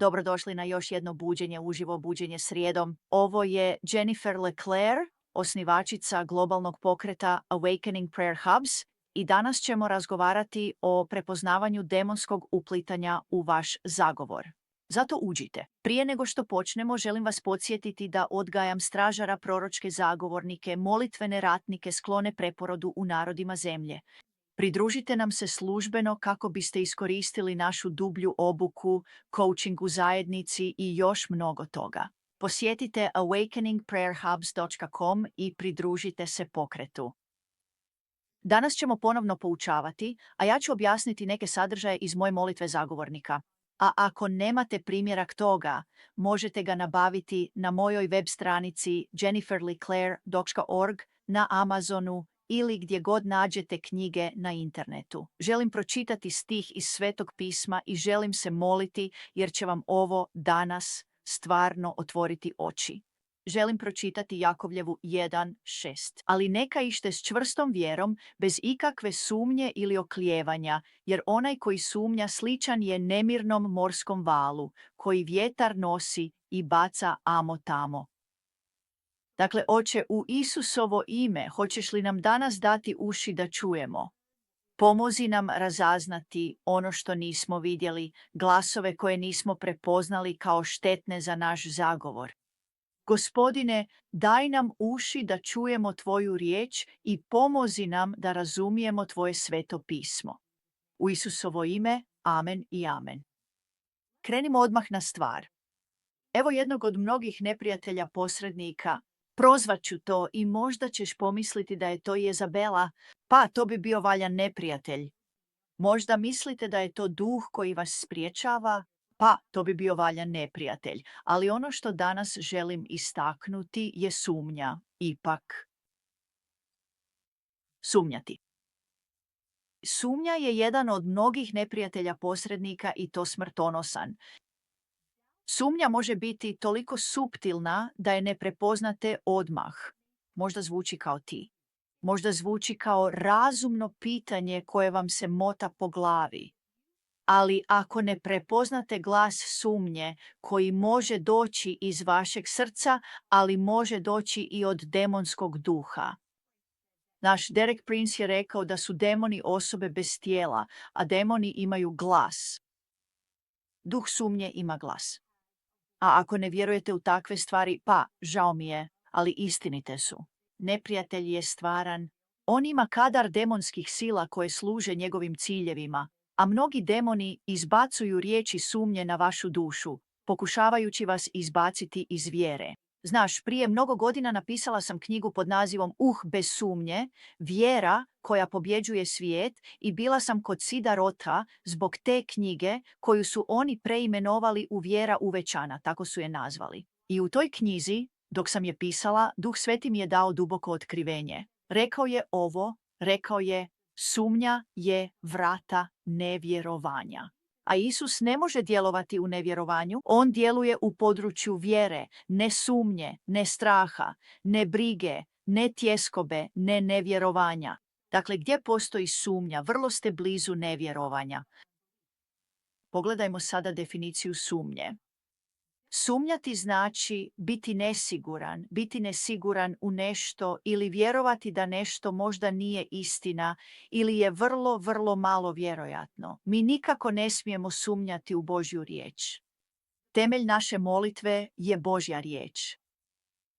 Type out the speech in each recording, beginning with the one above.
Dobrodošli na još jedno buđenje, uživo buđenje srijedom. Ovo je Jennifer LeClaire, osnivačica globalnog pokreta Awakening Prayer Hubs i danas ćemo razgovarati o prepoznavanju demonskog uplitanja u vaš zagovor. Zato uđite. Prije nego što počnemo, želim vas podsjetiti da odgajam stražara, proročke zagovornike, molitvene ratnike sklone preporodu u narodima zemlje. Pridružite nam se službeno kako biste iskoristili našu dublju obuku, coaching u zajednici i još mnogo toga. Posjetite awakeningprayerhubs.com i pridružite se pokretu. Danas ćemo ponovno poučavati, a ja ću objasniti neke sadržaje iz moje molitve zagovornika. A ako nemate primjerak toga, možete ga nabaviti na mojoj web stranici jenniferleclaire.org, na Amazonu ili gdje god nađete knjige na internetu. Želim pročitati stih iz Svetog pisma i želim se moliti jer će vam ovo danas stvarno otvoriti oči. Želim pročitati Jakovljevu 1:6. Ali neka ište s čvrstom vjerom, bez ikakve sumnje ili oklijevanja, jer onaj koji sumnja sličan je nemirnom morskom valu, koji vjetar nosi i baca amo tamo. Dakle, Oče, u Isusovo ime, hoćeš li nam danas dati uši da čujemo? Pomozi nam razaznati ono što nismo vidjeli, glasove koje nismo prepoznali kao štetne za naš zagovor. Gospodine, daj nam uši da čujemo Tvoju riječ i pomozi nam da razumijemo Tvoje sveto pismo. U Isusovo ime, amen i amen. Krenimo odmah na stvar. Evo jednog od mnogih neprijatelja posrednika. Prozvat ću to i možda ćeš pomisliti da je to Jezabela, pa to bi bio valjan neprijatelj. Možda mislite da je to duh koji vas spriječava, pa to bi bio valjan neprijatelj. Ali ono što danas želim istaknuti je sumnja. Ipak, sumnjati. Sumnja je jedan od mnogih neprijatelja posrednika i to smrtonosan. Sumnja može biti toliko suptilna da je ne prepoznate odmah. Možda zvuči kao ti. Možda zvuči kao razumno pitanje koje vam se mota po glavi. Ali ako ne prepoznate glas sumnje koji može doći iz vašeg srca, ali može doći i od demonskog duha. Naš Derek Prince je rekao da su demoni osobe bez tijela, a demoni imaju glas. Duh sumnje ima glas. A ako ne vjerujete u takve stvari, pa, žao mi je, ali istinite su. Neprijatelj je stvaran. On ima kadar demonskih sila koje služe njegovim ciljevima, a mnogi demoni izbacuju riječi sumnje na vašu dušu, pokušavajući vas izbaciti iz vjere. Znaš, prije mnogo godina napisala sam knjigu pod nazivom bez sumnje, vjera koja pobjeđuje svijet i bila sam kod Sida Rotha zbog te knjige koju su oni preimenovali u Vjera uvećana, tako su je nazvali. I u toj knjizi, dok sam je pisala, Duh Sveti mi je dao duboko otkrivenje. Rekao je, sumnja je vrata nevjerovanja. A Isus ne može djelovati u nevjerovanju, on djeluje u području vjere, ne sumnje, ne straha, ne brige, ne tjeskobe, ne nevjerovanja. Dakle, gdje postoji sumnja, vrlo ste blizu nevjerovanja. Pogledajmo sada definiciju sumnje. Sumnjati znači biti nesiguran u nešto ili vjerovati da nešto možda nije istina ili je vrlo, vrlo malo vjerojatno. Mi nikako ne smijemo sumnjati u Božju riječ. Temelj naše molitve je Božja riječ.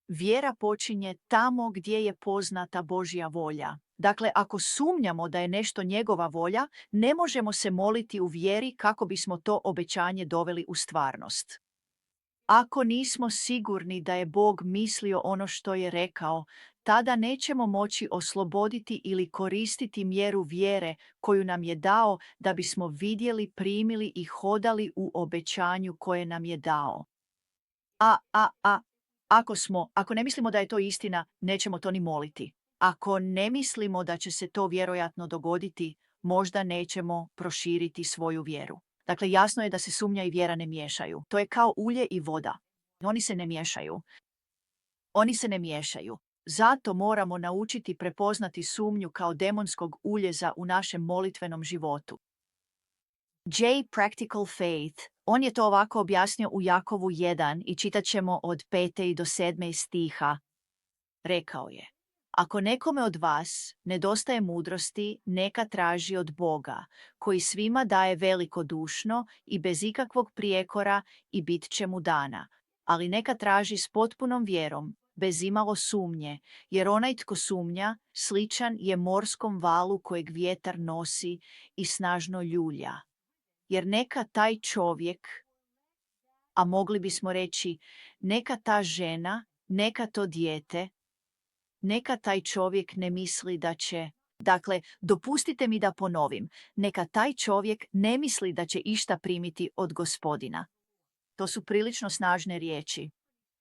Vjera počinje tamo gdje je poznata Božja volja. Dakle, ako sumnjamo da je nešto njegova volja, ne možemo se moliti u vjeri kako bismo to obećanje doveli u stvarnost. Ako nismo sigurni da je Bog mislio ono što je rekao, tada nećemo moći osloboditi ili koristiti mjeru vjere koju nam je dao da bismo vidjeli, primili i hodali u obećanju koje nam je dao. Ako ne mislimo da je to istina, nećemo to ni moliti. Ako ne mislimo da će se to vjerojatno dogoditi, možda nećemo proširiti svoju vjeru. Dakle, jasno je da se sumnja i vjera ne miješaju. To je kao ulje i voda. Oni se ne miješaju. Zato moramo naučiti prepoznati sumnju kao demonskog uljeza u našem molitvenom životu. J. Practical Faith On je to ovako objasnio u Jakovu 1 i čitat ćemo od 5. i do 7. stiha. Rekao je: Ako nekome od vas nedostaje mudrosti, neka traži od Boga, koji svima daje velikodušno i bez ikakvog prijekora i bit će mu dana. Ali neka traži s potpunom vjerom, bez imalo sumnje, jer onaj tko sumnja, sličan je morskom valu kojeg vjetar nosi i snažno ljulja. Jer neka taj čovjek, a mogli bismo reći neka ta žena, neka to dijete, neka taj čovjek ne misli da će... Dakle, dopustite mi da ponovim. Neka taj čovjek ne misli da će išta primiti od Gospodina. To su prilično snažne riječi.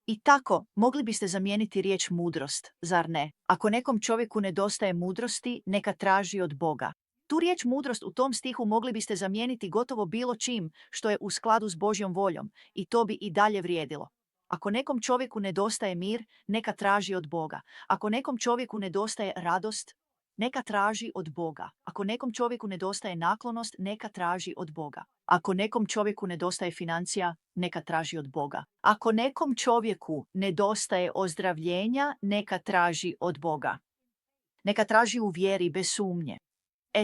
I tako, mogli biste zamijeniti riječ mudrost, zar ne? Ako nekom čovjeku nedostaje mudrosti, neka traži od Boga. Tu riječ mudrost u tom stihu mogli biste zamijeniti gotovo bilo čim što je u skladu s Božjom voljom i to bi i dalje vrijedilo. Ako nekom čovjeku nedostaje mir, neka traži od Boga. Ako nekom čovjeku nedostaje radost, neka traži od Boga. Ako nekom čovjeku nedostaje naklonost, neka traži od Boga. Ako nekom čovjeku nedostaje financija, neka traži od Boga. Ako nekom čovjeku nedostaje ozdravljenja, neka traži od Boga. Neka traži u vjeri bez sumnje.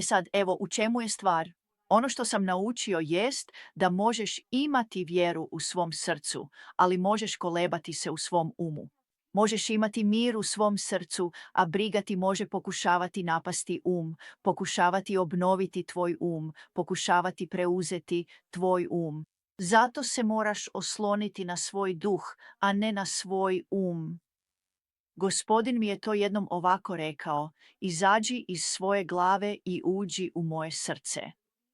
Sad, evo, u čemu je stvar? Ono što sam naučio jest da možeš imati vjeru u svom srcu, ali možeš kolebati se u svom umu. Možeš imati mir u svom srcu, a briga ti može pokušavati napasti pokušavati obnoviti tvoj pokušavati preuzeti tvoj Zato se moraš osloniti na svoj duh, a ne na svoj Gospodin mi je to jednom ovako rekao: izađi iz svoje glave i uđi u moje srce.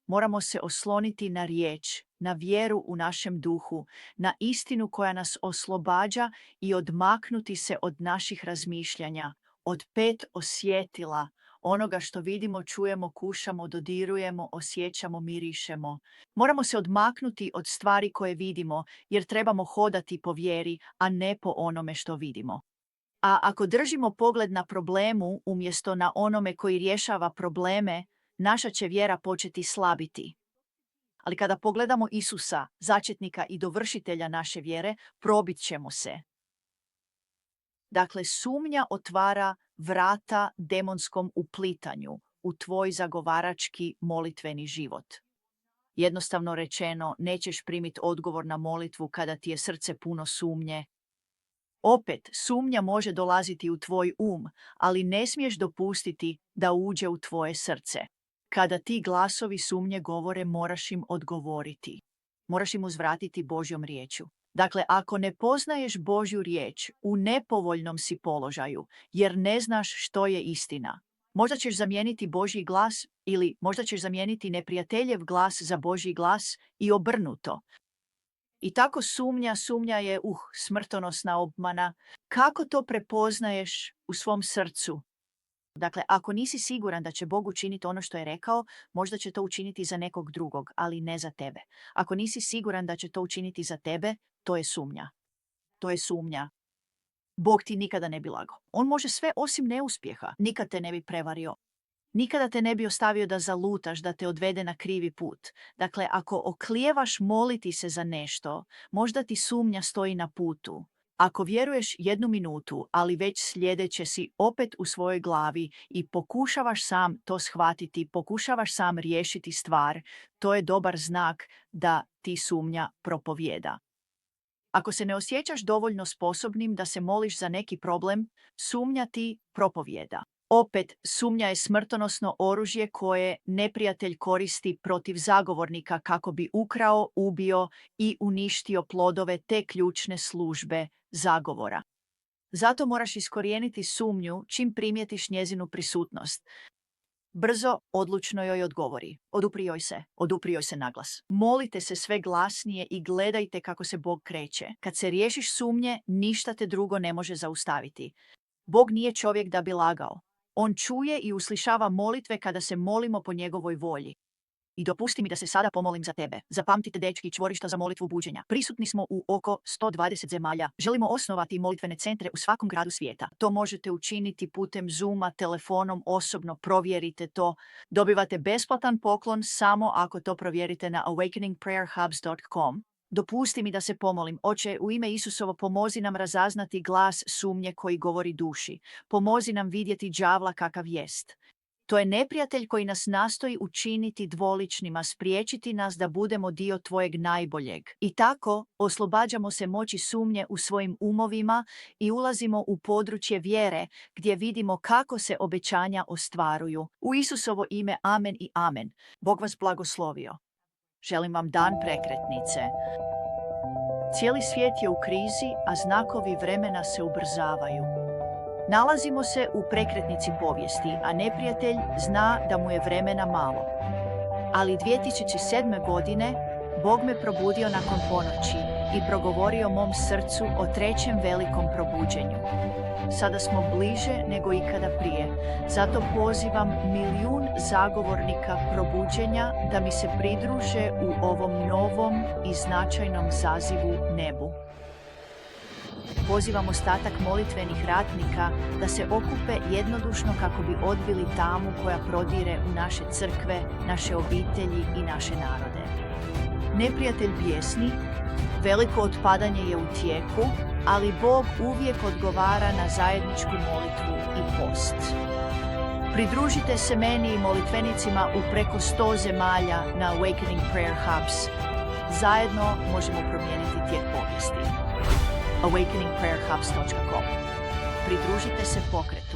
Moramo se osloniti na riječ, na vjeru u našem duhu, na istinu koja nas oslobađa i odmaknuti se od naših razmišljanja, od 5 osjetila, onoga što vidimo, čujemo, kušamo, dodirujemo, osjećamo, mirišemo. Moramo se odmaknuti od stvari koje vidimo, jer trebamo hodati po vjeri, a ne po onome što vidimo. A ako držimo pogled na problemu umjesto na onome koji rješava probleme, naša će vjera početi slabiti. Ali kada pogledamo Isusa, začetnika i dovršitelja naše vjere, probit ćemo se. Dakle, sumnja otvara vrata demonskom uplitanju u tvoj zagovarački molitveni život. Jednostavno rečeno, nećeš primiti odgovor na molitvu kada ti je srce puno sumnje. Opet, sumnja može dolaziti u tvoj ali ne smiješ dopustiti da uđe u tvoje srce. Kada ti glasovi sumnje govore, moraš im odgovoriti. Moraš im uzvratiti Božjom riječju. Dakle, ako ne poznaješ Božju riječ, u nepovoljnom si položaju, jer ne znaš što je istina. Možda ćeš zamijeniti Božji glas ili možda ćeš zamijeniti neprijateljev glas za Božji glas i obrnuto. I tako sumnja je smrtonosna obmana. Kako to prepoznaješ u svom srcu? Dakle, ako nisi siguran da će Bog učiniti ono što je rekao, možda će to učiniti za nekog drugog, ali ne za tebe. Ako nisi siguran da će to učiniti za tebe, to je sumnja. To je sumnja. Bog ti nikada ne bi lagao. On može sve osim neuspjeha. Nikad te ne bi prevario. Nikada te ne bi ostavio da zalutaš, da te odvede na krivi put. Dakle, ako oklijevaš moliti se za nešto, možda ti sumnja stoji na putu. Ako vjeruješ 1 minutu, ali već sljedeće si opet u svojoj glavi i pokušavaš sam to shvatiti, pokušavaš sam riješiti stvar, to je dobar znak da ti sumnja propovijeda. Ako se ne osjećaš dovoljno sposobnim da se moliš za neki problem, sumnja ti propovijeda. Opet, sumnja je smrtonosno oružje koje neprijatelj koristi protiv zagovornika kako bi ukrao, ubio i uništio plodove te ključne službe zagovora. Zato moraš iskorijeniti sumnju čim primijetiš njezinu prisutnost. Brzo, odlučno joj odgovori. Odupri joj se naglas. Molite se sve glasnije i gledajte kako se Bog kreće. Kad se riješiš sumnje, ništa te drugo ne može zaustaviti. Bog nije čovjek da bi lagao. On čuje i uslišava molitve kada se molimo po njegovoj volji. I dopusti mi da se sada pomolim za tebe. Zapamtite, dečki, čvorišta za molitvu buđenja. Prisutni smo u oko 120 zemalja. Želimo osnovati molitvene centre u svakom gradu svijeta. To možete učiniti putem Zooma, telefonom, osobno. Provjerite to. Dobivate besplatan poklon samo ako to provjerite na awakeningprayerhubs.com. Dopusti mi da se pomolim. Oče, u ime Isusovo, pomozi nam razaznati glas sumnje koji govori duši. Pomozi nam vidjeti đavla kakav jest. To je neprijatelj koji nas nastoji učiniti dvoličnima, spriječiti nas da budemo dio tvojeg najboljeg. I tako oslobađamo se moći sumnje u svojim umovima i ulazimo u područje vjere gdje vidimo kako se obećanja ostvaruju. U Isusovo ime, amen i amen. Bog vas blagoslovio. Želim vam dan prekretnice. Cijeli svijet je u krizi, a znakovi vremena se ubrzavaju. Nalazimo se u prekretnici povijesti, a neprijatelj zna da mu je vremena malo. Ali 2007. godine Bog me probudio nakon ponoći i progovorio mom srcu o trećem velikom probuđenju. Sada smo bliže nego ikada prije, zato pozivam 1 milijun zagovornika probuđenja da mi se pridruže u ovom novom i značajnom zazivu nebu. Pozivam ostatak molitvenih ratnika da se okupe jednodušno kako bi odbili tamu koja prodire u naše crkve, naše obitelji i naše narode. Neprijatelj bijesni, veliko otpadanje je u tijeku, ali Bog uvijek odgovara na zajedničku molitvu i post. Pridružite se meni i molitvenicima u preko 100 zemalja na Awakening Prayer Hubs. Zajedno možemo promijeniti tijek povijesti. awakeningprayerhubs.com. Pridružite se pokretu.